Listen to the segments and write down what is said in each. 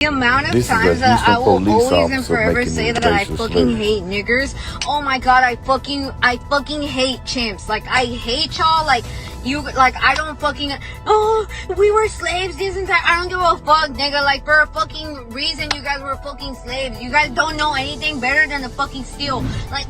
The amount of times that I will always and forever say that I fucking hate niggers. Oh my god, I fucking hate chimps. Like, I hate y'all. Like, I don't fucking, oh, we were slaves this entire, I don't give a fuck, nigga. Like, for a fucking reason, you guys were fucking slaves. You guys don't know anything better than to fucking steal. Like,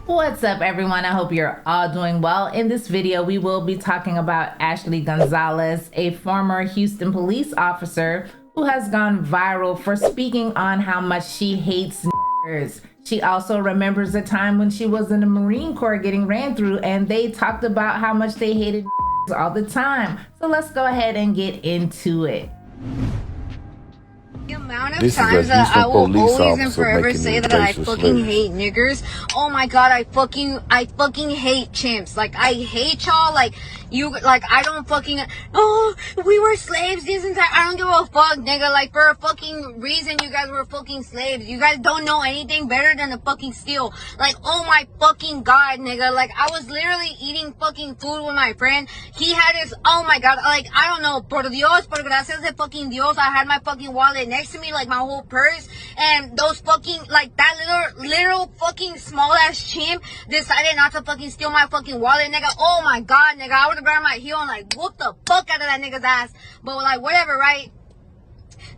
what's up, everyone? I hope you're all doing well. In this video, we will be talking about Ashley Gonzalez, a former Houston police officer who has gone viral for speaking on how much she hates niggers. She also remembers a time when she was in the Marine Corps getting ran through, and they talked about how much they hated niggers all the time. So let's go ahead and get into it. The amount of times that I will always and forever say that I fucking hate niggers. Oh my god, I fucking hate chimps. Like, I hate y'all. Like, I don't fucking, oh, we were slaves this entire, I don't give a fuck, nigga. Like, for a fucking reason, you guys were fucking slaves. You guys don't know anything better than to fucking steal. Like, oh my fucking god, nigga. Like, I was literally eating fucking food with my friend. He had his, oh my god, like, I don't know, por Dios, por gracias de fucking Dios, I had my fucking wallet next to me, like my whole purse, and those fucking, like, that little fucking small ass chimp decided not to fucking steal my fucking wallet, nigga. Oh my god, nigga, I would have grabbed my heel and like whooped the fuck out of that nigga's ass. But like, whatever, right?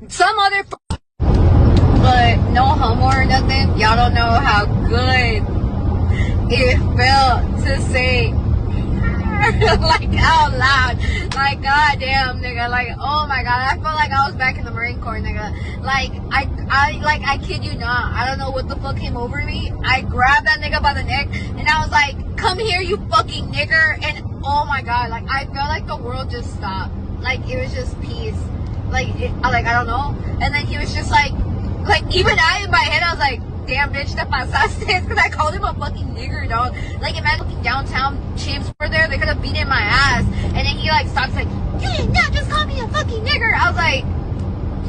Some other but no homo or nothing. Y'all don't know how good it felt to say like out loud, like goddamn, nigga, like oh my god, I felt like I was back in the Marine Corps, nigga. Like I kid you not, I don't know what the fuck came over me. I grabbed that nigga by the neck and I was like, come here, you fucking nigger. And oh my god, like I felt like the world just stopped. Like it was just peace. Like I don't know. And then he was just like even I in my head I was like, damn bitch, te pasaste, because I called him a fucking nigger, dog. Like, imagine downtown chimps were there, they could have beaten my ass. And then he like stops like, you did not just call me a fucking nigger. I was like,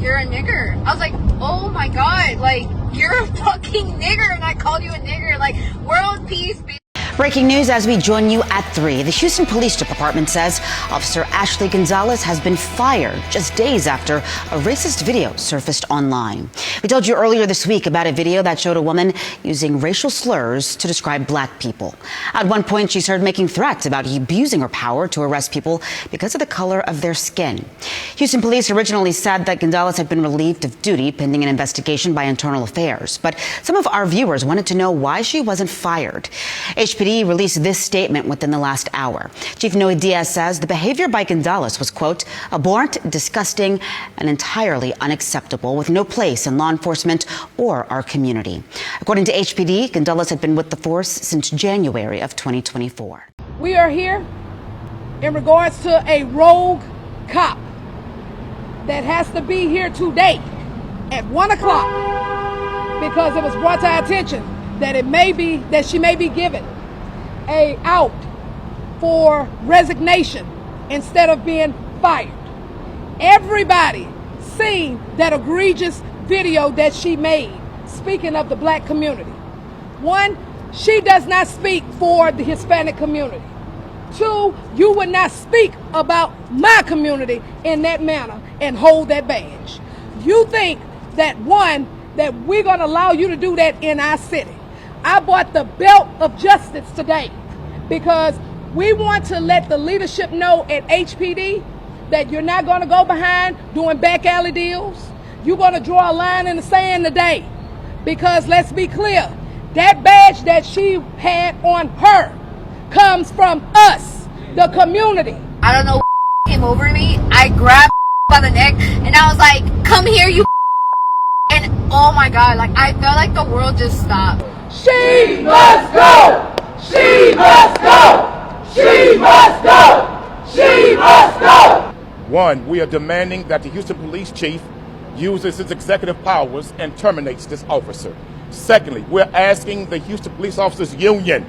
you're a nigger. I was like, oh my god, like, you're a fucking nigger and I called you a nigger. Like, world peace, bitch. Breaking news as we join you at 3. The Houston Police Department says Officer Ashley Gonzalez has been fired just days after a racist video surfaced online. We told you earlier this week about a video that showed a woman using racial slurs to describe black people. At one point, she's heard making threats about abusing her power to arrest people because of the color of their skin. Houston police originally said that Gonzalez had been relieved of duty pending an investigation by Internal Affairs. But some of our viewers wanted to know why she wasn't fired. HPD released this statement within the last hour. Chief Noe Diaz says the behavior by Gonzalez was, quote, abhorrent, disgusting, and entirely unacceptable, with no place in law enforcement or our community. According to HPD, Gonzalez had been with the force since January of 2024. We are here in regards to a rogue cop that has to be here today at 1 o'clock because it was brought to our attention that she may be given a out for resignation instead of being fired. Everybody seen that egregious video that she made speaking of the black community. 1, she does not speak for the Hispanic community. 2, you would not speak about my community in that manner and hold that badge. You think that, 1, that we're gonna allow you to do that in our city. I bought the belt of justice today because we want to let the leadership know at HPD that you're not going to go behind doing back alley deals. You're going to draw a line in the sand today because let's be clear, that badge that she had on her comes from us, the community. I don't know what came over me. I grabbed by the neck and I was like, come here, you and oh my god, like I felt like the world just stopped. She must go! She must go! She must go! She must go! 1, we are demanding that the Houston Police Chief uses his executive powers and terminates this officer. Secondly, we're asking the Houston Police Officers Union,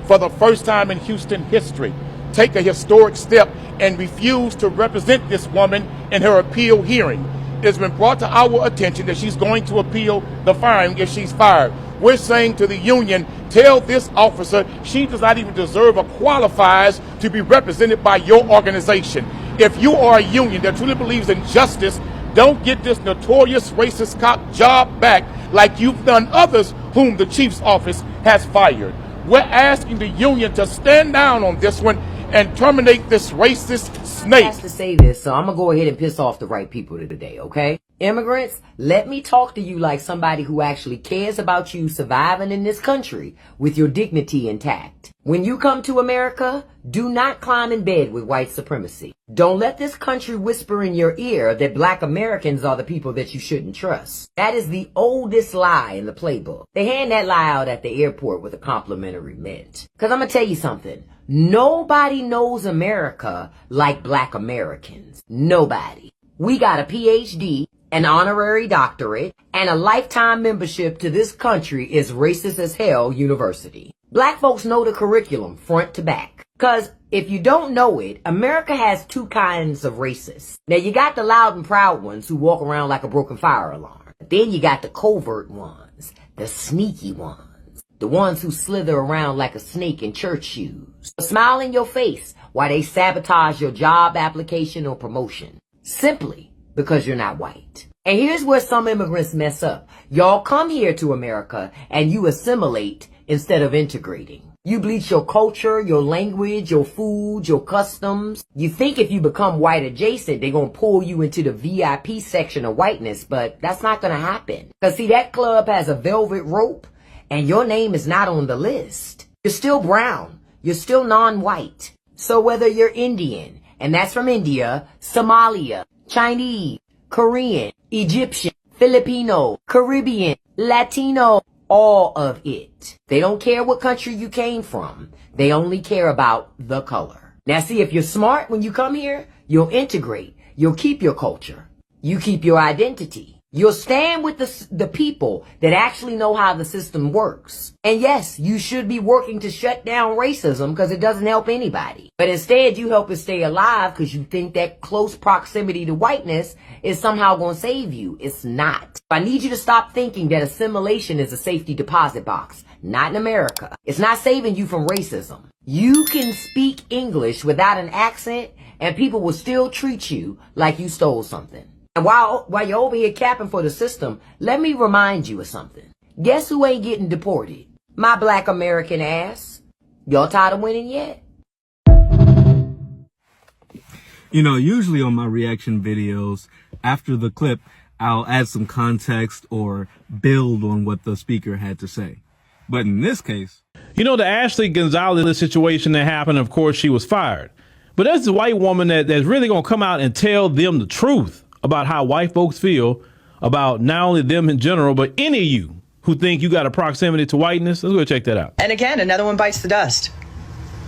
for the first time in Houston history, take a historic step and refuse to represent this woman in her appeal hearing. It's been brought to our attention that she's going to appeal the firing if she's fired. We're saying to the union, tell this officer she does not even deserve or qualifies to be represented by your organization. If you are a union that truly believes in justice, Don't get this notorious racist cop job back like you've done others whom the chief's office has fired. We're asking the union to stand down on this one and terminate this racist snake. I have to say this, so I'm gonna go ahead and piss off the right people today, okay? Immigrants, let me talk to you like somebody who actually cares about you surviving in this country with your dignity intact. When you come to America, do not climb in bed with white supremacy. Don't let this country whisper in your ear that black Americans are the people that you shouldn't trust. That is the oldest lie in the playbook. They hand that lie out at the airport with a complimentary mint. Cause I'm gonna tell you something. Nobody knows America like black Americans. Nobody. We got a PhD, an honorary doctorate, and a lifetime membership to this country is racist as hell university. Black folks know the curriculum front to back. Cause if you don't know it, America has two kinds of racists. Now you got the loud and proud ones who walk around like a broken fire alarm. Then you got the covert ones, the sneaky ones. The ones who slither around like a snake in church shoes. Smile in your face while they sabotage your job application or promotion. Simply because you're not white. And here's where some immigrants mess up. Y'all come here to America and you assimilate instead of integrating. You bleach your culture, your language, your food, your customs. You think if you become white adjacent, they're gonna pull you into the VIP section of whiteness, but that's not gonna happen. Cause see, that club has a velvet rope and your name is not on the list. You're still brown. You're still non-white. So whether you're Indian, and that's from India, Somalia, Chinese, Korean, Egyptian, Filipino, Caribbean, Latino, all of it. They don't care what country you came from. They only care about the color. Now see, if you're smart when you come here, you'll integrate. You'll keep your culture. You keep your identity. You'll stand with the people that actually know how the system works. And yes, you should be working to shut down racism because it doesn't help anybody. But instead, you help it stay alive because you think that close proximity to whiteness is somehow going to save you. It's not. I need you to stop thinking that assimilation is a safety deposit box. Not in America. It's not saving you from racism. You can speak English without an accent and people will still treat you like you stole something. And while you're over here capping for the system, let me remind you of something. Guess who ain't getting deported? My black American ass. Y'all tired of winning yet? You know, usually on my reaction videos, after the clip, I'll add some context or build on what the speaker had to say. But in this case... You know, the Ashley Gonzalez situation that happened, of course, she was fired. But there's a white woman that's really going to come out and tell them the truth about how white folks feel about not only them in general, but any of you who think you got a proximity to whiteness. Let's go check that out. And again, another one bites the dust.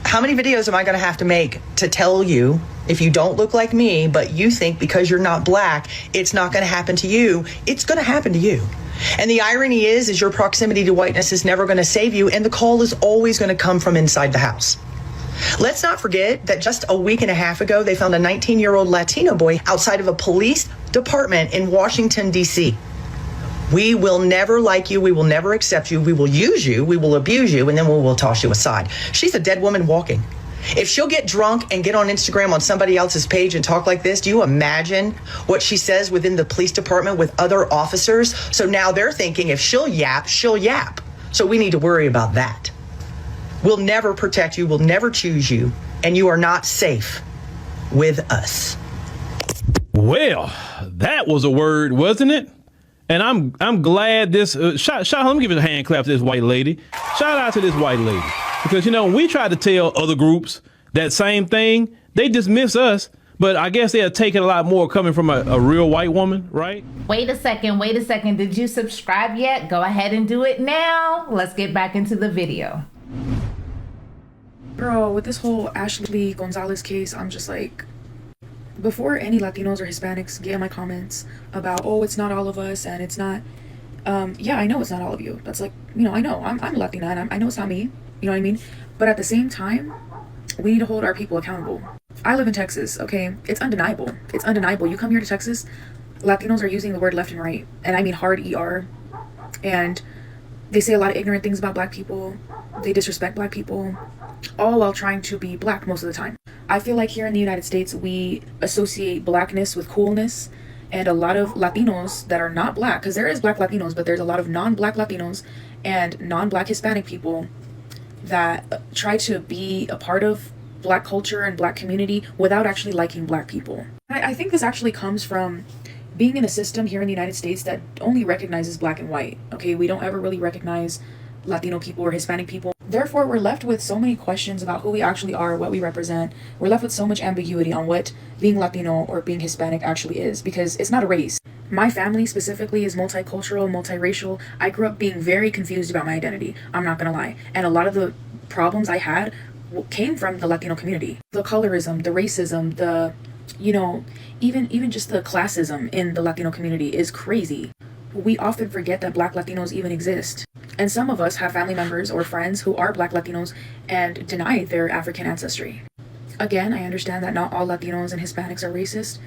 How many videos am I going to have to make to tell you if you don't look like me, but you think because you're not black, it's not going to happen to you? It's going to happen to you. And the irony is your proximity to whiteness is never going to save you. And the call is always going to come from inside the house. Let's not forget that just a week and a half ago, they found a 19-year-old Latino boy outside of a police department in Washington, D.C. We will never like you. We will never accept you. We will use you. We will abuse you. And then we will toss you aside. She's a dead woman walking. If she'll get drunk and get on Instagram on somebody else's page and talk like this, do you imagine what she says within the police department with other officers? So now they're thinking if she'll yap, she'll yap. So we need to worry about that. We'll never protect you. We'll never choose you. And you are not safe with us. Well, that was a word, wasn't it? And I'm glad this shout. Let me give it a hand clap to this white lady. Shout out to this white lady. Because, you know, we try to tell other groups that same thing. They dismiss us. But I guess they're taking a lot more coming from a real white woman, right? Wait a second. Did you subscribe yet? Go ahead and do it now. Let's get back into the video. Bro, with this whole Ashley Gonzalez case, I'm just like, before any Latinos or Hispanics get in my comments about, oh, it's not all of us and it's not, yeah, I know it's not all of you. That's like, you know, I know I'm Latina and I know it's not me, you know what I mean? But at the same time, we need to hold our people accountable. I live in Texas, okay? It's undeniable. It's undeniable. You come here to Texas, Latinos are using the word left and right, and I mean hard ER, and they say a lot of ignorant things about black people. They disrespect black people, all while trying to be black most of the time. I feel like here in the United States, we associate blackness with coolness, And a lot of Latinos that are not black, because there is black Latinos, but there's a lot of non-black Latinos and non-black Hispanic people that try to be a part of black culture and black community without actually liking black people. I think this actually comes from being in a system here in the United States that only recognizes black and white. Okay, we don't ever really recognize Latino people or Hispanic people. Therefore, we're left with so many questions about who we actually are, what we represent. We're left with so much ambiguity on what being Latino or being Hispanic actually is, because it's not a race. My family specifically is multicultural, multiracial. I grew up being very confused about my identity. I'm not gonna lie. And a lot of the problems I had came from the Latino community. The colorism, the racism, the, you know, even just the classism in the Latino community is crazy. We often forget that black Latinos even exist. And some of us have family members or friends who are black Latinos and deny their African ancestry. Again, I understand that not all Latinos and Hispanics are racist,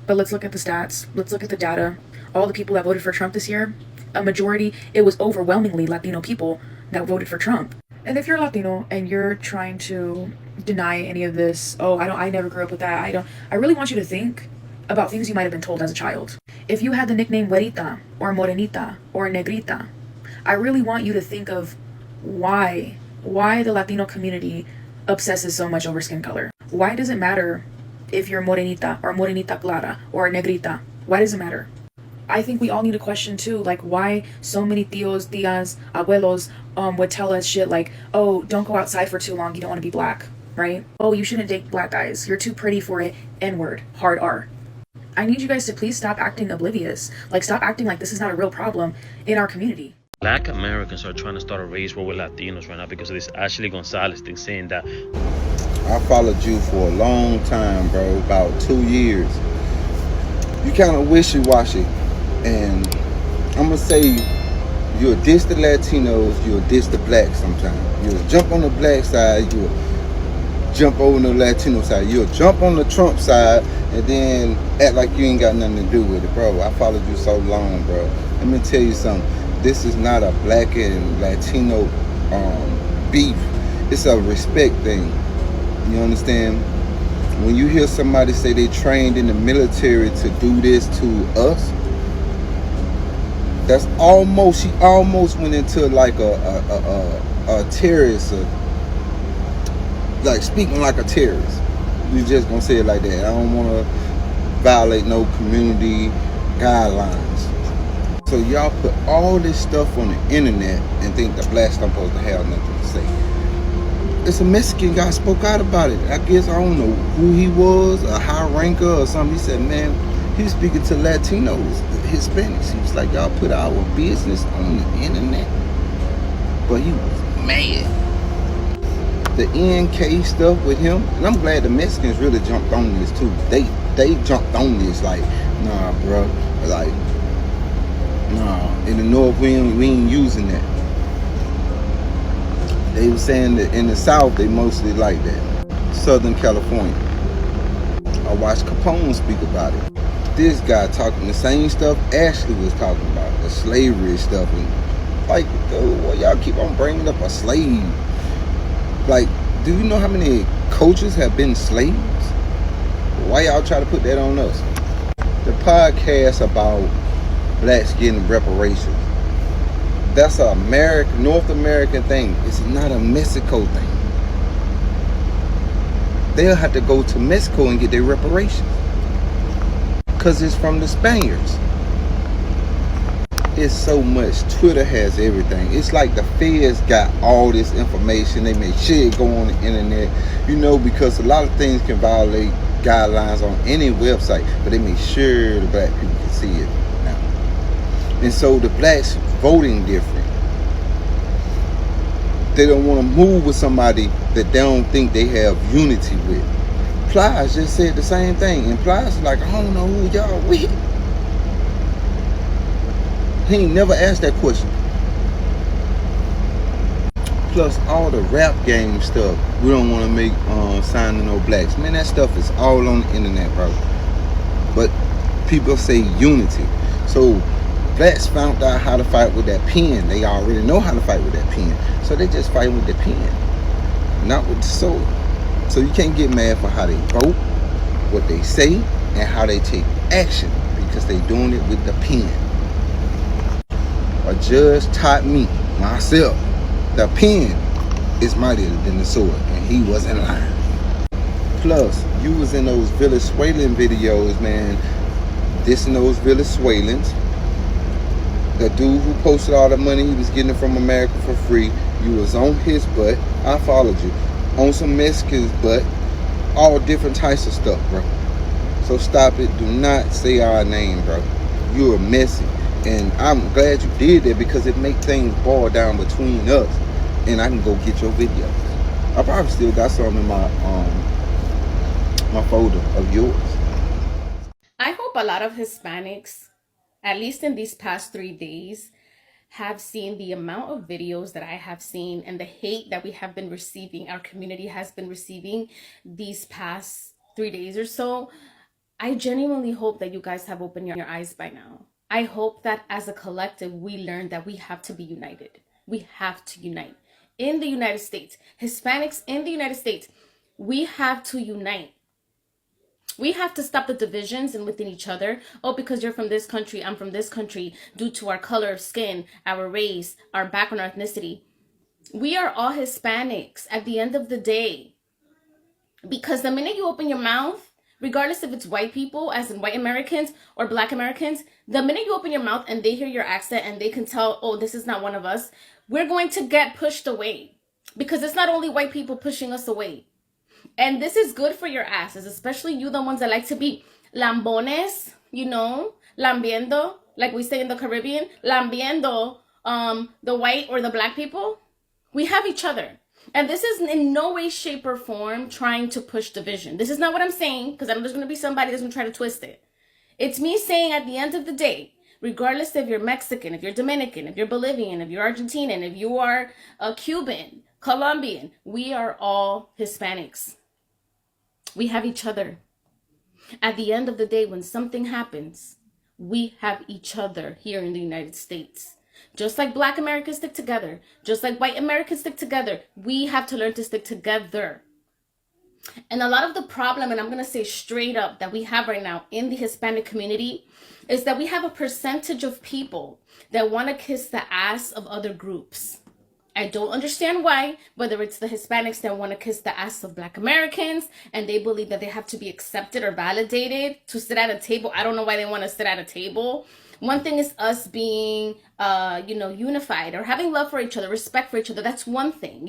but let's look at the stats. Let's look at the data. All the people that voted for Trump this year, a majority, it was overwhelmingly Latino people that voted for Trump. And if you're Latino and you're trying to deny any of this, oh, I never grew up with that, I really want you to think about things you might have been told as a child. If you had the nickname güerita or morenita or negrita, I really want you to think of why the Latino community obsesses so much over skin color. Why does it matter if you're morenita or morenita clara or negrita? Why does it matter? I think we all need to question too, like why so many tios, tias, abuelos would tell us shit like, oh, don't go outside for too long, you don't want to be black, right? Oh, you shouldn't date black guys, you're too pretty for it, N-word, hard R. I need you guys to please stop acting oblivious. Like, stop acting like this is not a real problem in our community. Black Americans are trying to start a race war with Latinos right now because of this Ashley Gonzalez thing saying that. I followed you for a long time, bro, about 2 years. You kind of wishy-washy, and I'm gonna say you'll diss the Latinos, you'll diss the blacks sometimes. You'll jump on the black side, you'll jump over on the Latino side. You'll jump on the Trump side and then act like you ain't got nothing to do with it, bro. I followed you so long, bro. Let me tell you something. This is not a black and Latino beef. It's a respect thing. You understand? When you hear somebody say they trained in the military to do this to us, that's almost, she almost went into like a terrorist, like speaking like a terrorist. You just gonna say it like that. I don't want to violate no community guidelines. So y'all put all this stuff on the internet and think the blacks don't supposed to have nothing to say. It's a Mexican guy spoke out about it. I guess, I don't know who he was, a high ranker or something. He said, man, he was speaking to Latinos, Hispanics. He was like, y'all put our business on the internet. But he was mad. The NK stuff with him, and I'm glad the Mexicans really jumped on this too. They jumped on this like, nah, bro, like, nah. In the North, we ain't using that. They were saying that in the South, they mostly like that. Southern California. I watched Capone speak about it. This guy talking the same stuff Ashley was talking about, the slavery stuff. And like, well, y'all keep on bringing up a slave. Like, do you know how many coaches have been slaves? Why y'all try to put that on us? The podcast about blacks getting reparations, that's a North American thing. It's not a Mexico thing. They'll have to go to Mexico and get their reparations because it's from the Spaniards. It's so much. Twitter has everything. It's like the feds got all this information. They make sure it go on the internet, you know, because a lot of things can violate guidelines on any website, but they make sure the black people can see it now. And so the blacks voting different. They don't want to move with somebody that they don't think they have unity with. Plies just said the same thing, and Plies is like, I don't know who y'all with. He ain't never asked that question. Plus all the rap game stuff. We don't want to make signing no blacks. Man, that stuff is all on the internet, bro. But people say unity. So blacks found out how to fight with that pen. They already know how to fight with that pen. So they just fight with the pen, not with the sword. So you can't get mad for how they vote, what they say, and how they take action. because they doing it with the pen. A judge taught me, myself, the pen is mightier than the sword, and he wasn't lying. Plus, you was in those Venezuelan videos, man, dissing those Venezuelans. The dude who posted all the money he was getting from America for free, you was on his butt. I followed you. On some Mexicans' butt. All different types of stuff, bro. So stop it. Do not say our name, bro. You are messy. And I'm glad you did that because it make things boil down between us. And I can go get your videos. I probably still got some in my folder of yours. I hope a lot of Hispanics, at least in these past 3 days, have seen the amount of videos that I have seen and the hate that we have been receiving, our community has been receiving these past 3 days or so. I genuinely hope that you guys have opened your eyes by now. I hope that as a collective, we learn that we have to be united. We have to unite. In the United States, Hispanics in the United States, we have to unite. We have to stop the divisions and within each other. Oh, because you're from this country, I'm from this country, due to our color of skin, our race, our background, our ethnicity. We are all Hispanics at the end of the day. Because the minute you open your mouth, regardless if it's white people, as in white Americans or black Americans, the minute you open your mouth and they hear your accent and they can tell, oh, this is not one of us, we're going to get pushed away. Because it's not only white people pushing us away. And this is good for your asses, especially you, the ones that like to be lambones, you know, lambiendo, like we say in the Caribbean, lambiendo the white or the black people. We have each other. And this is in no way, shape, or form trying to push division. This is not what I'm saying, because I'm just going to be somebody that's going to try to twist it. It's me saying at the end of the day, regardless if you're Mexican, if you're Dominican, if you're Bolivian, if you're Argentinian, if you are a Cuban, Colombian, we are all Hispanics. We have each other. At the end of the day, when something happens, we have each other here in the United States. Just like black Americans stick together, just like white Americans stick together, we have to learn to stick together. And a lot of the problem, and I'm going to say straight up, that we have right now in the Hispanic community is that we have a percentage of people that want to kiss the ass of other groups. I don't understand why, whether it's the Hispanics that want to kiss the ass of black Americans and they believe that they have to be accepted or validated to sit at a table. I don't know why they want to sit at a table. One thing is us being, unified or having love for each other, respect for each other. That's one thing,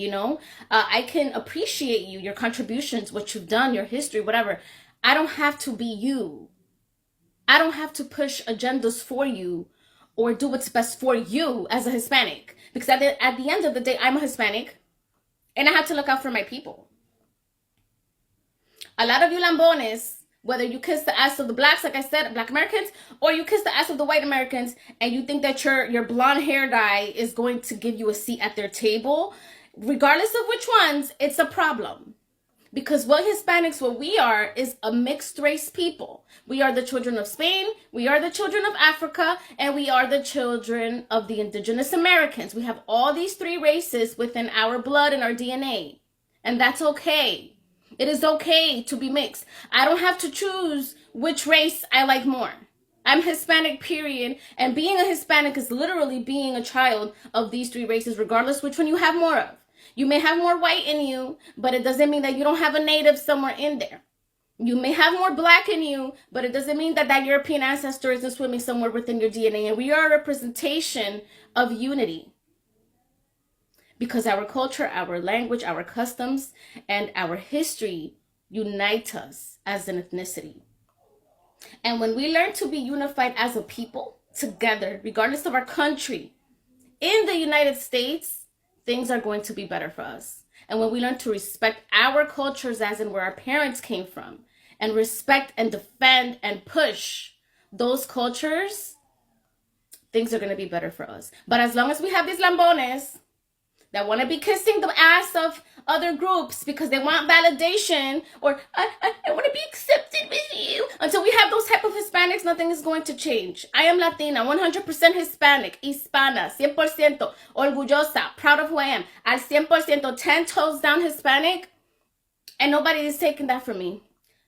I can appreciate you, your contributions, what you've done, your history, whatever. I don't have to be you. I don't have to push agendas for you or do what's best for you as a Hispanic. Because at the end of the day, I'm a Hispanic and I have to look out for my people. A lot of you lambones, whether you kiss the ass of the blacks, like I said, black Americans, or you kiss the ass of the white Americans and you think that your blonde hair dye is going to give you a seat at their table, regardless of which ones, it's a problem. Because what we are is a mixed race people. We are the children of Spain, we are the children of Africa, and we are the children of the indigenous Americans. We have all these three races within our blood and our DNA. And that's okay. It is okay to be mixed. I don't have to choose which race I like more. I'm Hispanic, period. And being a Hispanic is literally being a child of these three races, regardless which one you have more of. You may have more white in you, but it doesn't mean that you don't have a native somewhere in there. You may have more black in you, but it doesn't mean that European ancestor isn't swimming somewhere within your DNA. And we are a representation of unity. Because our culture, our language, our customs, and our history unite us as an ethnicity. And when we learn to be unified as a people, together, regardless of our country, in the United States, things are going to be better for us. And when we learn to respect our cultures as in where our parents came from, and respect and defend and push those cultures, things are going to be better for us. But as long as we have these lambones that want to be kissing the ass of other groups because they want validation or I want to be accepted with you. Until we have those type of Hispanics, nothing is going to change. I am Latina, 100% Hispanic, hispana, 100%, orgullosa, proud of who I am. Al 100%, 10 toes down Hispanic, and nobody is taking that from me.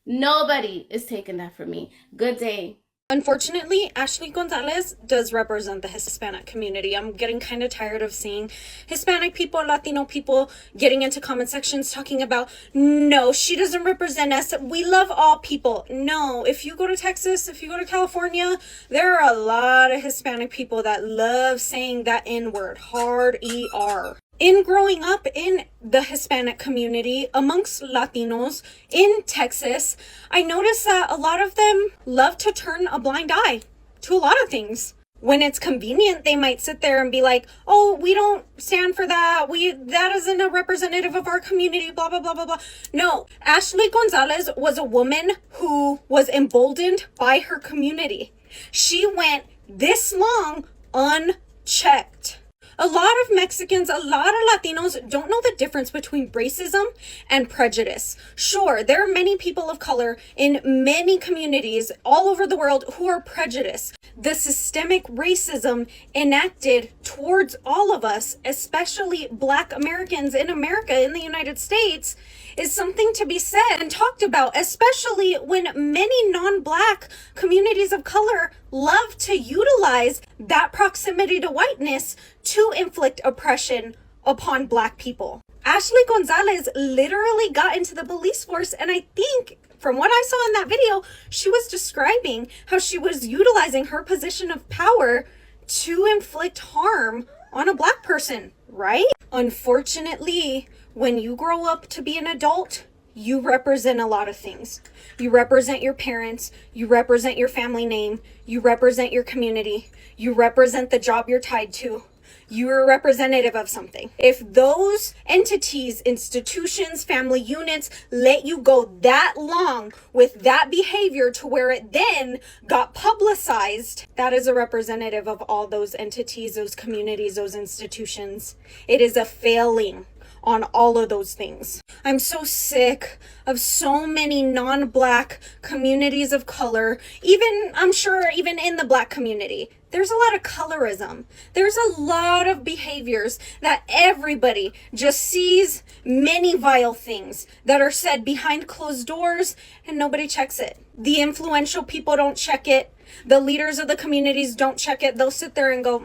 Nobody is taking that from me. Good day. Unfortunately, Ashley Gonzalez does represent the Hispanic community. I'm getting kind of tired of seeing Hispanic people, Latino people getting into comment sections talking about, no, she doesn't represent us. We love all people. No, if you go to Texas, if you go to California, there are a lot of Hispanic people that love saying that N-word, hard ER. In growing up in the Hispanic community amongst Latinos in Texas, I noticed that a lot of them love to turn a blind eye to a lot of things. When it's convenient, they might sit there and be like, oh, we don't stand for that. That isn't a representative of our community, blah, blah, blah, blah, blah. No, Ashley Gonzalez was a woman who was emboldened by her community. She went this long unchecked. A lot of Mexicans, a lot of Latinos don't know the difference between racism and prejudice. Sure, there are many people of color in many communities all over the world who are prejudiced. The systemic racism enacted towards all of us, especially Black Americans in America, in the United States, is something to be said and talked about, especially when many non-Black communities of color love to utilize that proximity to whiteness to inflict oppression upon Black people. Ashley Gonzalez literally got into the police force, and I think from what I saw in that video, she was describing how she was utilizing her position of power to inflict harm on a Black person, right? Unfortunately, when you grow up to be an adult, you represent a lot of things. You represent your parents, you represent your family name, you represent your community, you represent the job you're tied to. You're a representative of something. If those entities, institutions, family units let you go that long with that behavior to where it then got publicized, that is a representative of all those entities, those communities, those institutions. It is a failing on all of those things. I'm so sick of so many non-Black communities of color, even, I'm sure, even in the Black community. There's a lot of colorism. There's a lot of behaviors that everybody just sees many vile things that are said behind closed doors and nobody checks it. The influential people don't check it. The leaders of the communities don't check it. They'll sit there and go,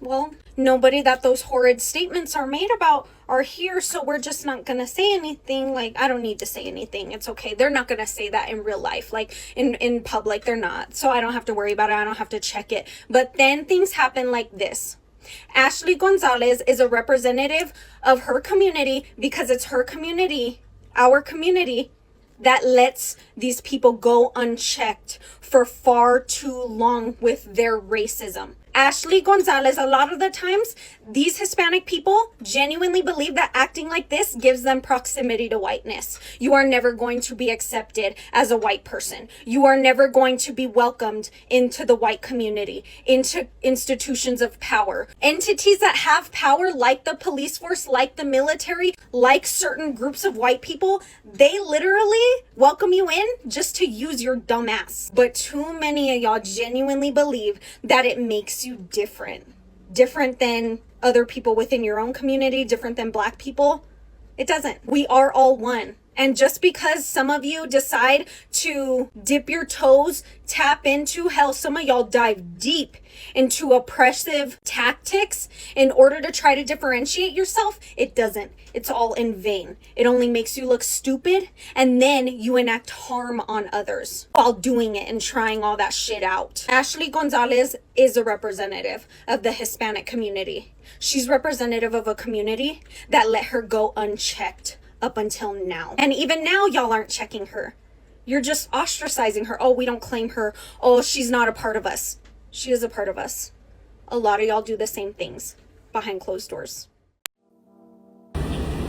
well, nobody that those horrid statements are made about are here, so we're just not gonna say anything. Like, I don't need to say anything. It's okay. They're not gonna say that in real life. Like, in public, they're not. So I don't have to worry about it. I don't have to check it. But then things happen like this. Ashley Gonzalez is a representative of her community because it's her community, our community, that lets these people go unchecked for far too long with their racism. Ashley Gonzalez, a lot of the times, these Hispanic people genuinely believe that acting like this gives them proximity to whiteness. You are never going to be accepted as a white person. You are never going to be welcomed into the white community, into institutions of power. Entities that have power, like the police force, like the military, like certain groups of white people, they literally welcome you in just to use your dumb ass. But too many of y'all genuinely believe that it makes you different than other people within your own community, different than Black people. It doesn't. We are all one. And just because some of you decide to dip your toes, tap into, hell, some of y'all dive deep into oppressive tactics in order to try to differentiate yourself, it doesn't. It's all in vain. It only makes you look stupid, and then you enact harm on others while doing it and trying all that shit out. Ashley Gonzalez is a representative of the Hispanic community. She's representative of a community that let her go unchecked up until now. And even now, y'all aren't checking her. You're just ostracizing her. Oh, we don't claim her. Oh, she's not a part of us. She is a part of us. A lot of y'all do the same things behind closed doors.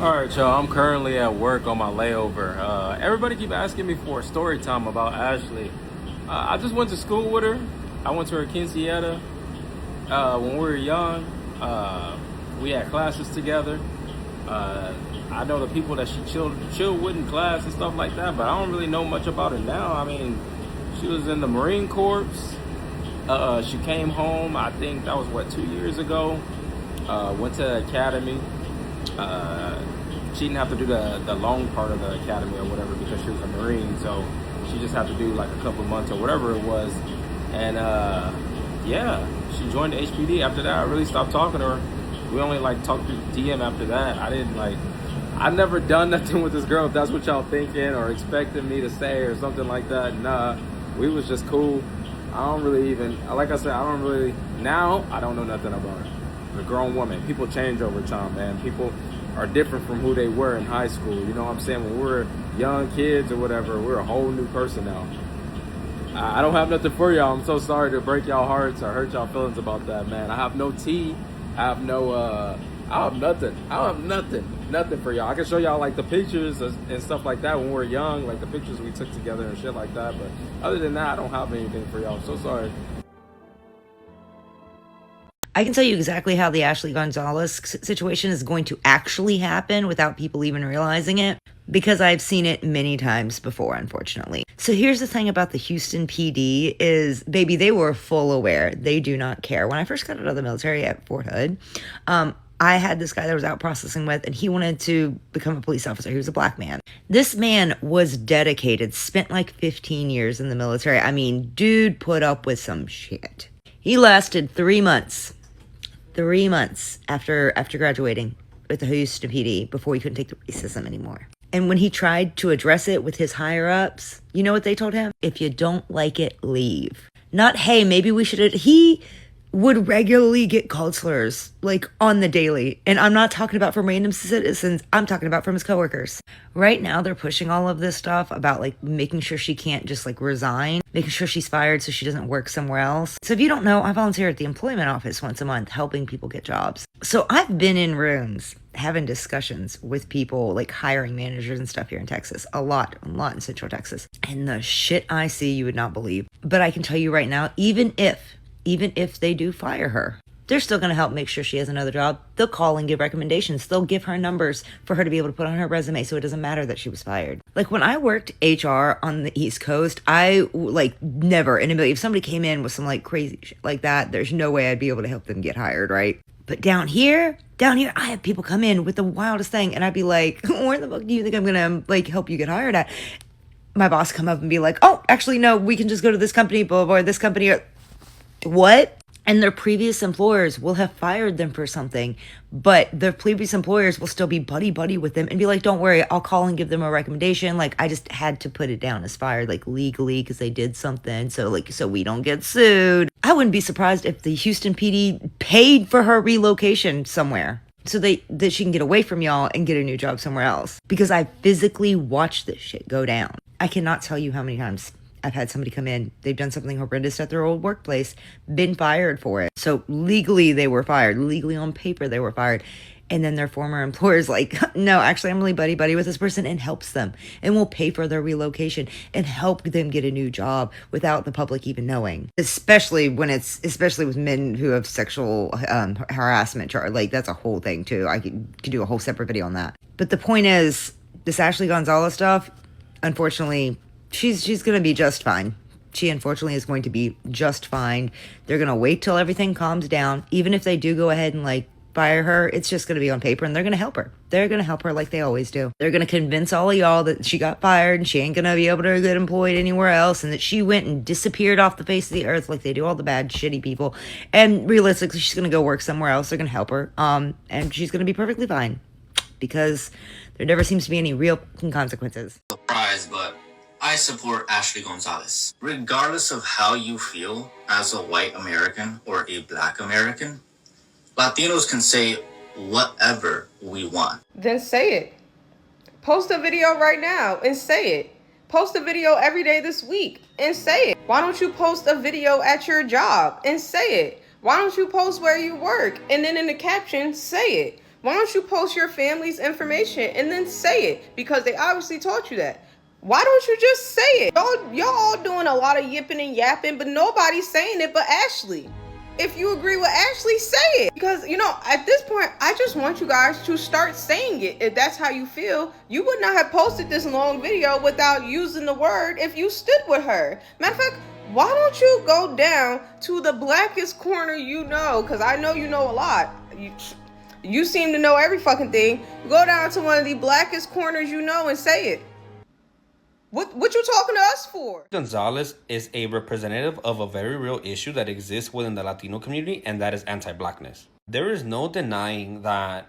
Alright, y'all, I'm currently at work on my layover. Everybody keep asking me for a story time about Ashley. I just went to school with her. I went to her quinceañera when we were young. We had classes together. I know the people that she chilled with in class and stuff like that, but I don't really know much about her now. I mean, she was in the Marine Corps. She came home, I think that was, what, 2 years ago. Went to the academy. She didn't have to do the long part of the academy or whatever because she was a Marine, so she just had to do like a couple months or whatever it was. And yeah, she joined the HPD. After that, I really stopped talking to her. We only like talked through DM after that. I never done nothing with this girl, if that's what y'all thinking or expecting me to say or something like that. Nah, we was just cool. I don't really even, like I said, now I don't know nothing about her. A grown woman. People change over time, man. People are different from who they were in high school. You know what I'm saying? When we were young kids or whatever, we're a whole new person now. I don't have nothing for y'all. I'm so sorry to break y'all hearts or hurt y'all feelings about that, man. I have no tea. I have no, I have nothing. I have nothing for y'all. I can show y'all like the pictures and stuff like that when we were young, like the pictures we took together and shit like that. But other than that, I don't have anything for y'all. I'm so sorry. I can tell you exactly how the Ashley Gonzalez situation is going to actually happen without people even realizing it, because I've seen it many times before, unfortunately. So here's the thing about the Houston PD is, baby, they were full aware. They do not care. When I first got out of the military at Fort Hood, I had this guy that I was out processing with, and he wanted to become a police officer. He was a black man. This man was dedicated, spent like 15 years in the military. I mean, dude put up with some shit. He lasted 3 months. 3 months after graduating with the Houston PD before he couldn't take the racism anymore. And when he tried to address it with his higher-ups, you know what they told him? If you don't like it, leave. Not, hey, maybe we should... He would regularly get called slurs, like, on the daily. And I'm not talking about from random citizens. I'm talking about from his coworkers. Right now, they're pushing all of this stuff about, like, making sure she can't just, like, resign. Making sure she's fired so she doesn't work somewhere else. So if you don't know, I volunteer at the employment office once a month, helping people get jobs. So I've been in rooms having discussions with people, like hiring managers and stuff here in Texas. A lot in Central Texas. And the shit I see, you would not believe. But I can tell you right now, even if they do fire her, they're still going to help make sure she has another job. They'll call and give recommendations. They'll give her numbers for her to be able to put on her resume so it doesn't matter that she was fired. Like when I worked HR on the East Coast, I like never in a million, if somebody came in with some like crazy shit like that, there's no way I'd be able to help them get hired, right? But down here, I have people come in with the wildest thing and I'd be like, where the fuck do you think I'm going to like help you get hired at? My boss come up and be like, oh, actually, no, we can just go to this company, blah, blah, blah, this company. What? And their previous employers will have fired them for something, but their previous employers will still be buddy with them and be like, don't worry, I'll call and give them a recommendation. Like, I just had to put it down as fired, like legally, because they did something. So we don't get sued. I wouldn't be surprised if the Houston PD paid for her relocation somewhere so that she can get away from y'all and get a new job somewhere else. Because I physically watched this shit go down. I cannot tell you how many times I've had somebody come in, they've done something horrendous at their old workplace, been fired for it. So legally they were fired, legally on paper they were fired. And then their former employer's like, no, actually I'm really buddy with this person, and helps them and will pay for their relocation and help them get a new job without the public even knowing. Especially with men who have sexual harassment charge. Like that's a whole thing too. I could do a whole separate video on that. But the point is, this Ashley Gonzalez stuff, unfortunately, she's going to be just fine. She unfortunately is going to be just fine. They're going to wait till everything calms down. Even if they do go ahead and like fire her, it's just going to be on paper, and they're going to help her. They're going to help her like they always do. They're going to convince all of y'all that she got fired and she ain't going to be able to get employed anywhere else, and that she went and disappeared off the face of the earth like they do all the bad, shitty people. And realistically, she's going to go work somewhere else. They're going to help her. And she's going to be perfectly fine because there never seems to be any real consequences. Surprise, but I support Ashley Gonzalez. Regardless of how you feel as a white American or a black American, Latinos can say whatever we want. Then say it. Post a video right now and say it. Post a video every day this week and say it. Why don't you post a video at your job and say it? Why don't you post where you work and then in the caption say it? Why don't you post your family's information and then say it? Because they obviously taught you that. Why don't you just say it? Y'all all doing a lot of yipping and yapping, but nobody's saying it but Ashley. If you agree with Ashley, say it. Because, you know, at this point, I just want you guys to start saying it. If that's how you feel, you would not have posted this long video without using the word if you stood with her. Matter of fact, why don't you go down to the blackest corner you know? Because I know you know a lot. You seem to know every fucking thing. Go down to one of the blackest corners you know and say it. What you talking to us for? Gonzalez is a representative of a very real issue that exists within the Latino community, and that is anti-Blackness. There is no denying that,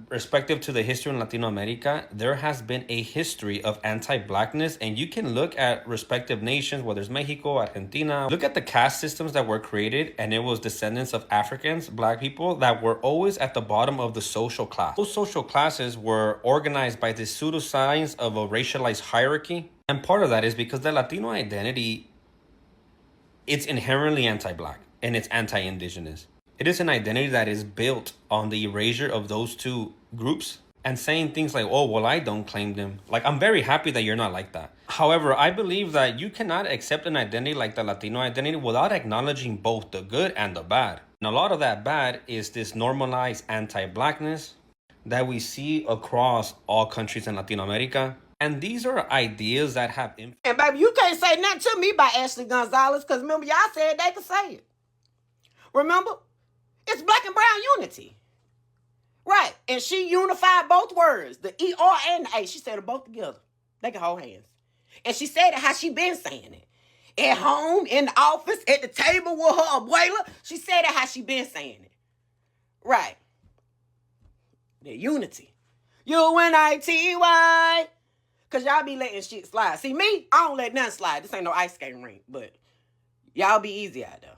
respective to the history in Latino America, there has been a history of anti-Blackness, and you can look at respective nations, whether it's Mexico, Argentina, look at the caste systems that were created, and it was descendants of Africans, Black people, that were always at the bottom of the social class. Those social classes were organized by this pseudoscience of a racialized hierarchy, and part of that is because the Latino identity, it's inherently anti-Black, and it's anti-Indigenous. It is an identity that is built on the erasure of those two groups and saying things like, oh, well, I don't claim them. Like, I'm very happy that you're not like that. However, I believe that you cannot accept an identity like the Latino identity without acknowledging both the good and the bad. And a lot of that bad is this normalized anti-Blackness that we see across all countries in Latino America. And these are ideas that have... And baby, you can't say nothing to me about Ashley Gonzalez, because remember, y'all said they could say it. Remember? It's black and brown unity. Right. And she unified both words, the E-R and the A. She said them both together. They can hold hands. And she said it how she been saying it. At home, in the office, at the table with her abuela. She said it how she been saying it. Right. The unity. U-N-I-T-Y. Because y'all be letting shit slide. See, me, I don't let nothing slide. This ain't no ice skating rink. But y'all be easy out there.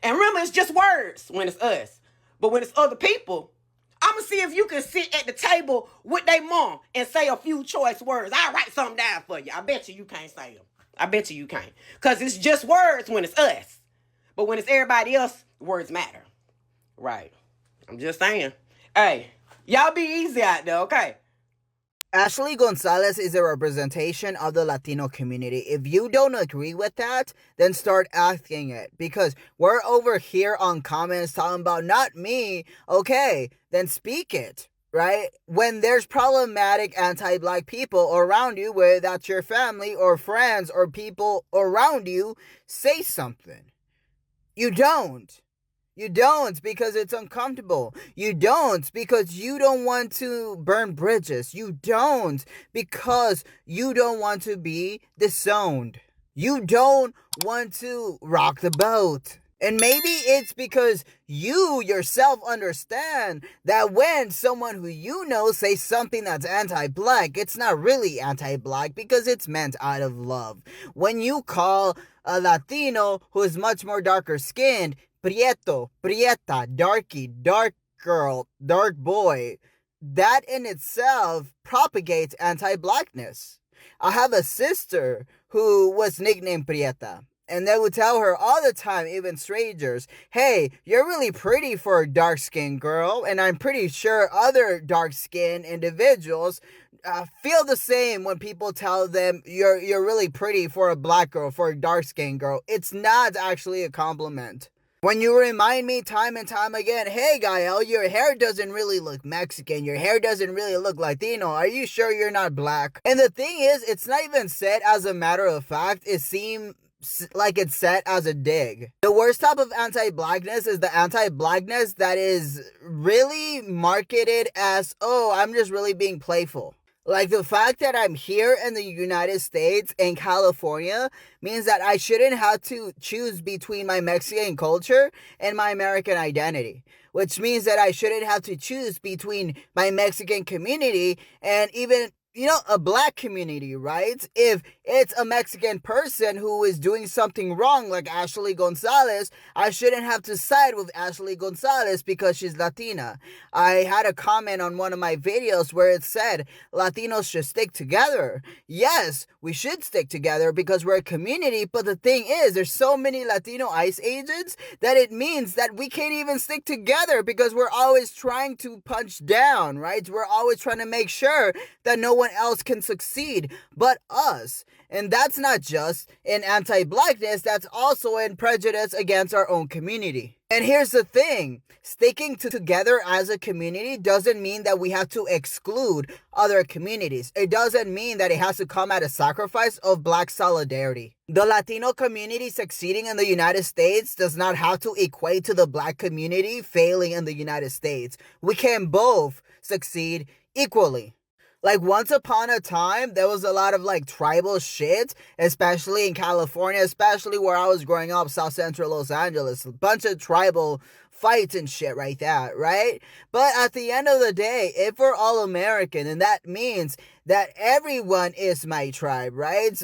And remember, it's just words when it's us. But when it's other people, I'm going to see if you can sit at the table with their mom and say a few choice words. I'll write something down for you. I bet you can't say them. I bet you can't. Because it's just words when it's us. But when it's everybody else, words matter. Right. I'm just saying. Hey, y'all be easy out there, okay? Ashley Gonzalez is a representation of the Latino community. If you don't agree with that, then start asking it. Because we're over here on comments talking about not me. Okay, then speak it, right? When there's problematic anti-Black people around you, whether that's your family or friends or people around you, say something. You don't. You don't because it's uncomfortable. You don't because you don't want to burn bridges. You don't because you don't want to be disowned. You don't want to rock the boat. And maybe it's because you yourself understand that when someone who you know says something that's anti-Black, it's not really anti-Black because it's meant out of love. When you call a Latino who is much more darker skinned, Prieto, Prieta, darky, dark girl, dark boy, that in itself propagates anti-Blackness. I have a sister who was nicknamed Prieta. And they would tell her all the time, even strangers, hey, you're really pretty for a dark-skinned girl. And I'm pretty sure other dark-skinned individuals feel the same when people tell them you're really pretty for a Black girl, for a dark-skinned girl. It's not actually a compliment. When you remind me time and time again, hey, Gael, your hair doesn't really look Mexican. Your hair doesn't really look Latino. Are you sure you're not Black? And the thing is, it's not even said as a matter of fact. It seems like it's set as a dig. The worst type of anti-Blackness is the anti-Blackness that is really marketed as, oh, I'm just really being playful. Like the fact that I'm here in the United States and California means that I shouldn't have to choose between my Mexican culture and my American identity. Which means that I shouldn't have to choose between my Mexican community and even, a Black community, right? If it's a Mexican person who is doing something wrong, like Ashley Gonzalez, I shouldn't have to side with Ashley Gonzalez because she's Latina. I had a comment on one of my videos where it said, Latinos should stick together. Yes, we should stick together because we're a community, but the thing is, there's so many Latino ICE agents that it means that we can't even stick together because we're always trying to punch down, right? We're always trying to make sure that no one else can succeed but us. And that's not just in anti-Blackness, that's also in prejudice against our own community. And here's the thing, sticking together as a community doesn't mean that we have to exclude other communities. It doesn't mean that it has to come at a sacrifice of Black solidarity. The Latino community succeeding in the United States does not have to equate to the Black community failing in the United States. We can both succeed equally. Like, once upon a time, there was a lot of, like, tribal shit, especially in California, especially where I was growing up, South Central Los Angeles. A bunch of tribal fights and shit right there, right? But at the end of the day, if we're all American, and that means that everyone is my tribe, right?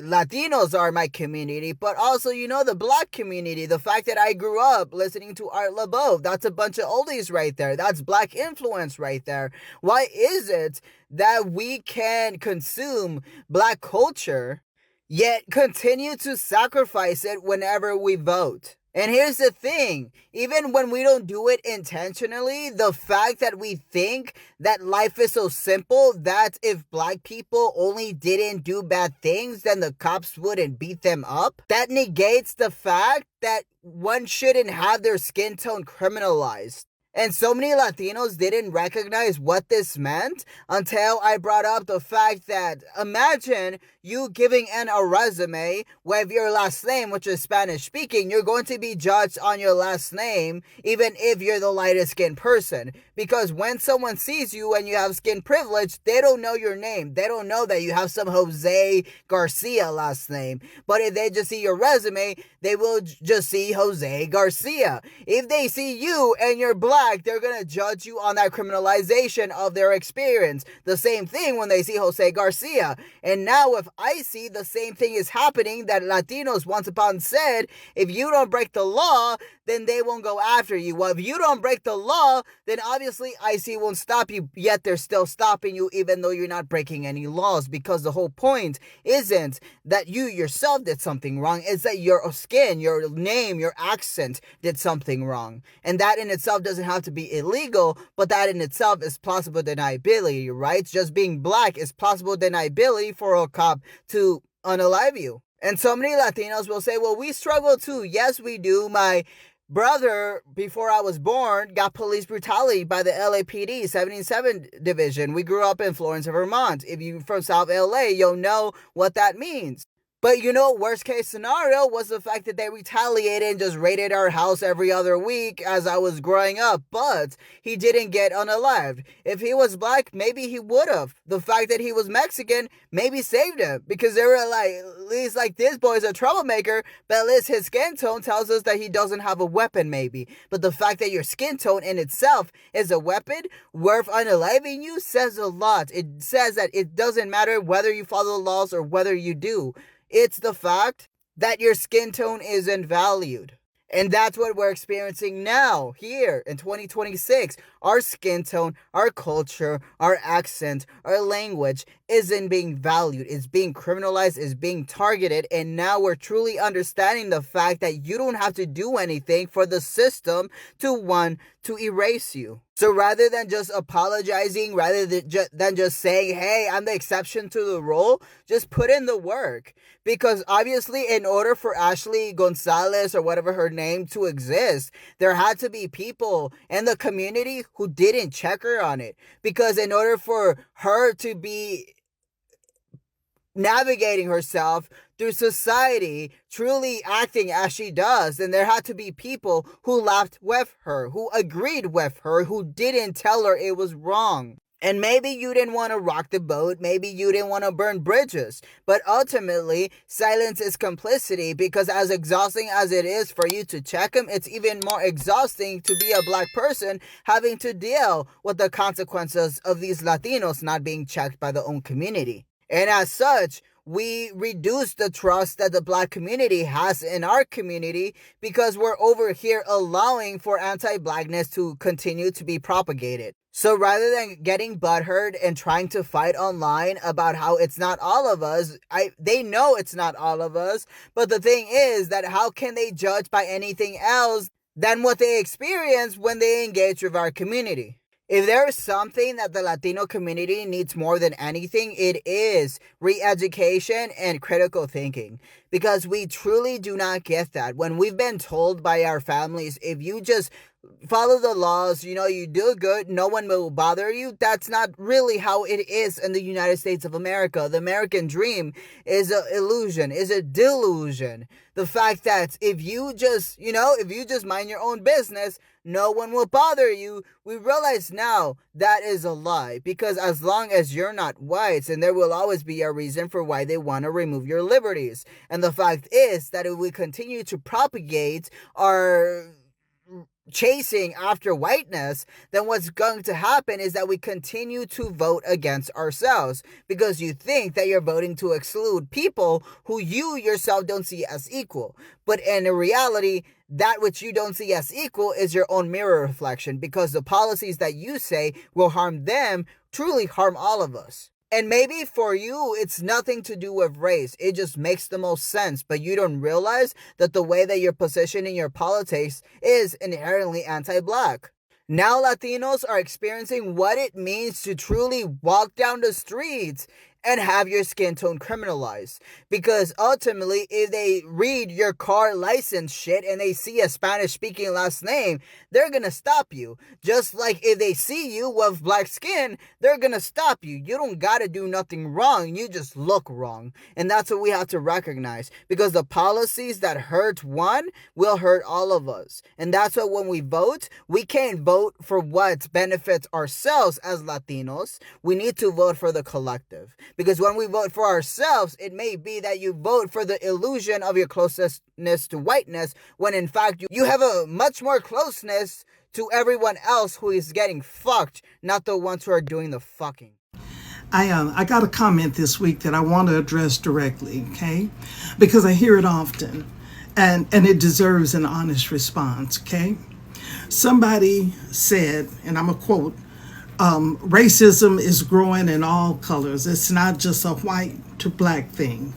Latinos are my community, but also, you know, the black community, the fact that I grew up listening to Art LaBeouf, that's a bunch of oldies right there. That's black influence right there. Why is it that we can consume black culture, yet continue to sacrifice it whenever we vote? And here's the thing, even when we don't do it intentionally, the fact that we think that life is so simple that if black people only didn't do bad things, then the cops wouldn't beat them up, that negates the fact that one shouldn't have their skin tone criminalized. And so many Latinos didn't recognize what this meant until I brought up the fact that imagine you giving in a resume with your last name, which is Spanish speaking, you're going to be judged on your last name, even if you're the lightest skinned person. Because when someone sees you and you have skin privilege, they don't know your name. They don't know that you have some Jose Garcia last name. But if they just see your resume, they will just see Jose Garcia. If they see you and you're black, they're going to judge you on that criminalization of their experience. The same thing when they see Jose Garcia. And now if I see the same thing is happening that Latinos once upon said, if you don't break the law, then they won't go after you. Well, if you don't break the law, then obviously IC won't stop you, yet they're still stopping you even though you're not breaking any laws, because the whole point isn't that you yourself did something wrong, it's that your skin, your name, your accent did something wrong. And that in itself doesn't have to be illegal, but that in itself is plausible deniability, right? Just being black is plausible deniability for a cop to unalive you. And so many Latinos will say, well, we struggle too. Yes, we do. My brother, before I was born, got police brutality by the LAPD 77 division. We grew up in Florence, Vermont. If you're from South LA, you'll know what that means. But you know, worst case scenario was the fact that they retaliated and just raided our house every other week as I was growing up. But he didn't get unalived. If he was black, maybe he would have. The fact that he was Mexican maybe saved him, because they were like, at least like, this boy's a troublemaker, but at least his skin tone tells us that he doesn't have a weapon maybe. But the fact that your skin tone in itself is a weapon worth unaliving you says a lot. It says that it doesn't matter whether you follow the laws or whether you do. It's the fact that your skin tone isn't valued. And that's what we're experiencing now, here in 2026. Our skin tone, our culture, our accent, our language isn't being valued. It's being criminalized, it's being targeted. And now we're truly understanding the fact that you don't have to do anything for the system to want to erase you. So rather than just apologizing, rather than just saying, hey, I'm the exception to the rule, just put in the work. Because obviously, in order for Ashley Gonzalez or whatever her name to exist, there had to be people in the community who didn't check her on it. Because in order for her to be navigating herself through society, truly acting as she does, then there had to be people who laughed with her, who agreed with her, who didn't tell her it was wrong. And maybe you didn't want to rock the boat, maybe you didn't want to burn bridges, but ultimately, silence is complicity, because as exhausting as it is for you to check them, it's even more exhausting to be a black person having to deal with the consequences of these Latinos not being checked by their own community. And as such, we reduce the trust that the black community has in our community, because we're over here allowing for anti-blackness to continue to be propagated. So rather than getting butthurt and trying to fight online about how it's not all of us, they know it's not all of us, but the thing is that how can they judge by anything else than what they experience when they engage with our community? If there is something that the Latino community needs more than anything, it is re-education and critical thinking. because we truly do not get that. When we've been told by our families, if you just follow the laws, you do good, no one will bother you. That's not really how it is in the United States of America. The American dream is an illusion, is a delusion. The fact that if you just mind your own business, no one will bother you. We realize now that is a lie, because as long as you're not white, and there will always be a reason for why they want to remove your liberties. And the fact is that if we continue to propagate our chasing after whiteness, then what's going to happen is that we continue to vote against ourselves, because you think that you're voting to exclude people who you yourself don't see as equal. But in reality, that which you don't see as equal is your own mirror reflection, because the policies that you say will harm them truly harm all of us. And maybe for you, it's nothing to do with race. It just makes the most sense. But you don't realize that the way that you're positioning your politics is inherently anti-black. Now Latinos are experiencing what it means to truly walk down the streets and have your skin tone criminalized. Because ultimately, if they read your car license shit and they see a Spanish-speaking last name, they're gonna stop you. Just like if they see you with black skin, they're gonna stop you. You don't gotta do nothing wrong, you just look wrong. And that's what we have to recognize. Because the policies that hurt one will hurt all of us. And that's why when we vote, we can't vote for what benefits ourselves as Latinos. We need to vote for the collective. Because when we vote for ourselves, it may be that you vote for the illusion of your closeness to whiteness, when in fact you have a much more closeness to everyone else who is getting fucked, not the ones who are doing the fucking. I got a comment this week that I want to address directly, okay? Because I hear it often, and it deserves an honest response, okay? Somebody said, and I'm going to quote, racism is growing in all colors. It's not just a white to black thing.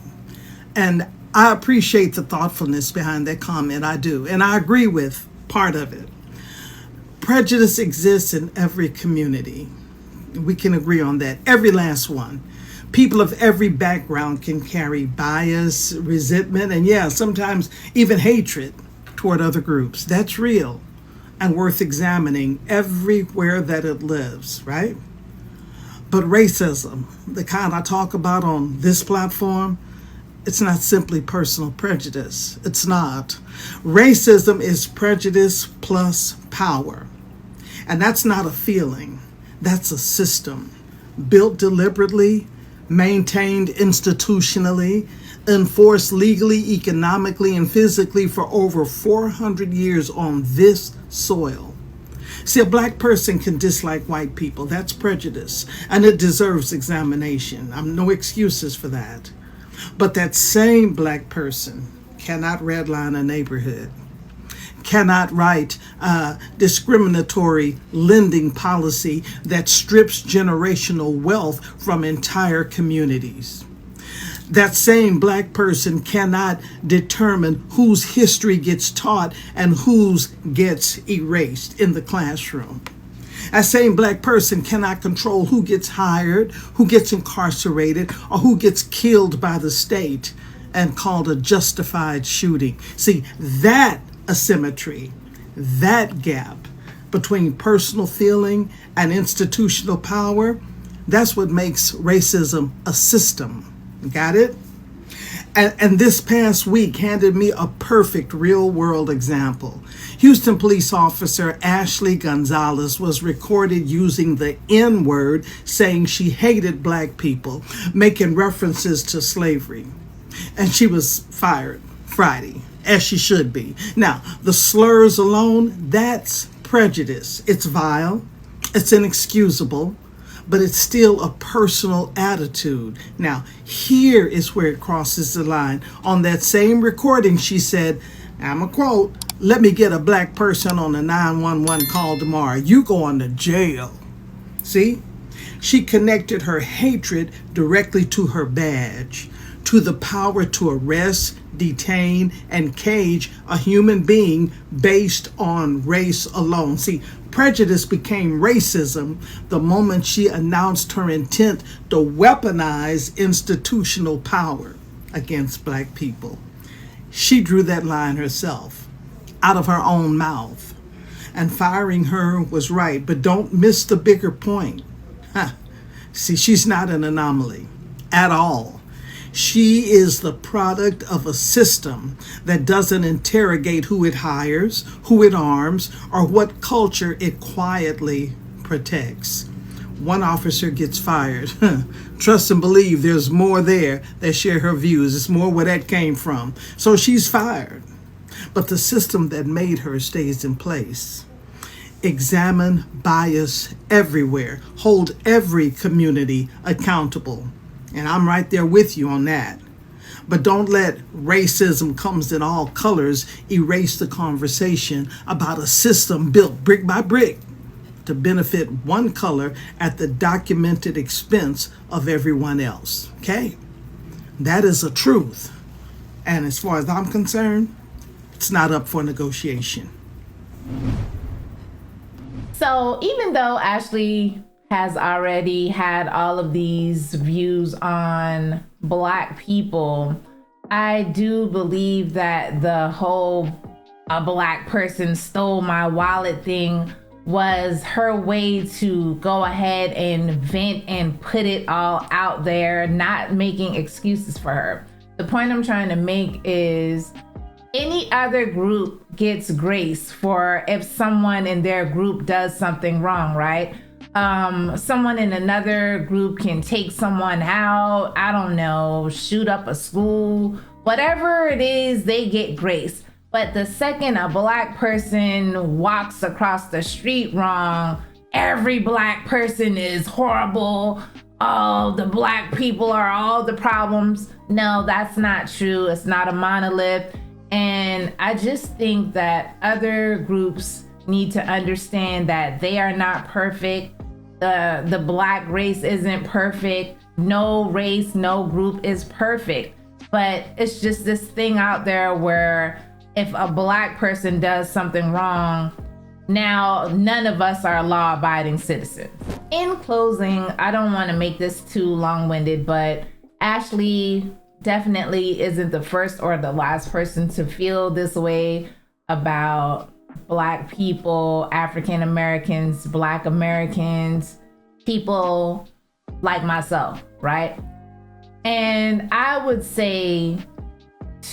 And I appreciate the thoughtfulness behind that comment. I do. And I agree with part of it. Prejudice exists in every community. We can agree on that. Every last one. People of every background can carry bias, resentment, and yeah, sometimes even hatred toward other groups. That's real and worth examining everywhere that it lives, right? But racism, the kind I talk about on this platform, it's not simply personal prejudice. It's not. Racism is prejudice plus power. And that's not a feeling. That's a system built deliberately, maintained institutionally, enforced legally, economically, and physically for over 400 years on this soil. See, a black person can dislike white people. That's prejudice, and it deserves examination. No excuses for that. But that same black person cannot redline a neighborhood, cannot write discriminatory lending policy that strips generational wealth from entire communities. That same black person cannot determine whose history gets taught and whose gets erased in the classroom. That same black person cannot control who gets hired, who gets incarcerated, or who gets killed by the state and called a justified shooting. See, that asymmetry, that gap between personal feeling and institutional power, that's what makes racism a system. Got it? And this past week handed me a perfect real-world example. Houston police officer Ashley Gonzalez was recorded using the N-word, saying she hated black people, making references to slavery. And she was fired Friday, as she should be. Now, the slurs alone, that's prejudice. It's vile, it's inexcusable, but it's still a personal attitude. Now, here is where it crosses the line. On that same recording, she said, I'm a quote, "Let me get a black person on a 911 call tomorrow. You going to jail." See? She connected her hatred directly to her badge, to the power to arrest, detain, and cage a human being based on race alone. See, prejudice became racism the moment she announced her intent to weaponize institutional power against black people. She drew that line herself, out of her own mouth. And firing her was right, but don't miss the bigger point. Huh. See, she's not an anomaly at all. She is the product of a system that doesn't interrogate who it hires, who it arms, or what culture it quietly protects. One officer gets fired. Trust and believe there's more there that share her views. It's more where that came from. So she's fired. But the system that made her stays in place. Examine bias everywhere. Hold every community accountable. And I'm right there with you on that. But don't let racism comes in all colors erase the conversation about a system built brick by brick to benefit one color at the documented expense of everyone else. Okay? That is a truth. And as far as I'm concerned, it's not up for negotiation. So even though Ashley has already had all of these views on Black people, I do believe that the whole "a Black person stole my wallet" thing was her way to go ahead and vent and put it all out there, not making excuses for her. The point I'm trying to make is any other group gets grace for if someone in their group does something wrong, right? Someone in another group can take someone out, I don't know, shoot up a school, whatever it is, they get grace. But the second a Black person walks across the street wrong, every Black person is horrible. Oh, the Black people are all the problems. No, that's not true. It's not a monolith. And I just think that other groups need to understand that they are not perfect. The Black race isn't perfect. No race, no group is perfect. But it's just this thing out there where if a Black person does something wrong, now none of us are law-abiding citizens. In closing, I don't want to make this too long-winded, but Ashley definitely isn't the first or the last person to feel this way about Black people, African Americans, Black Americans, people like myself, right? And I would say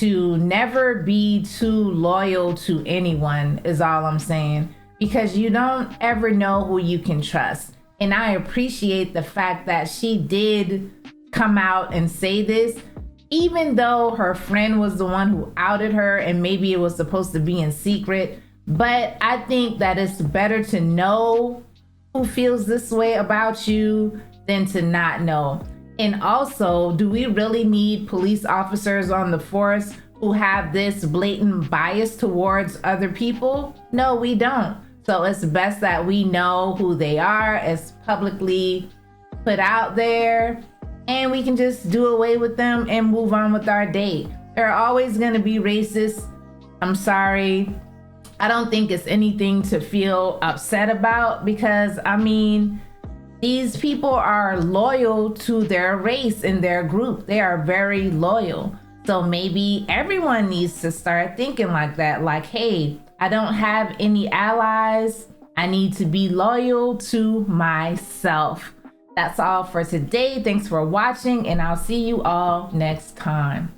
to never be too loyal to anyone is all I'm saying, because you don't ever know who you can trust. And I appreciate the fact that she did come out and say this, even though her friend was the one who outed her and maybe it was supposed to be in secret. But I think that it's better to know who feels this way about you than to not know. And also, do we really need police officers on the force who have this blatant bias towards other people? No, we don't. So it's best that we know who they are. It's publicly put out there, and we can just do away with them and move on with our day. There are always going to be racists. I'm sorry. I don't think it's anything to feel upset about, because I mean, these people are loyal to their race and their group. They are very loyal. So maybe everyone needs to start thinking like that. Like, hey, I don't have any allies. I need to be loyal to myself. That's all for today. Thanks for watching, and I'll see you all next time.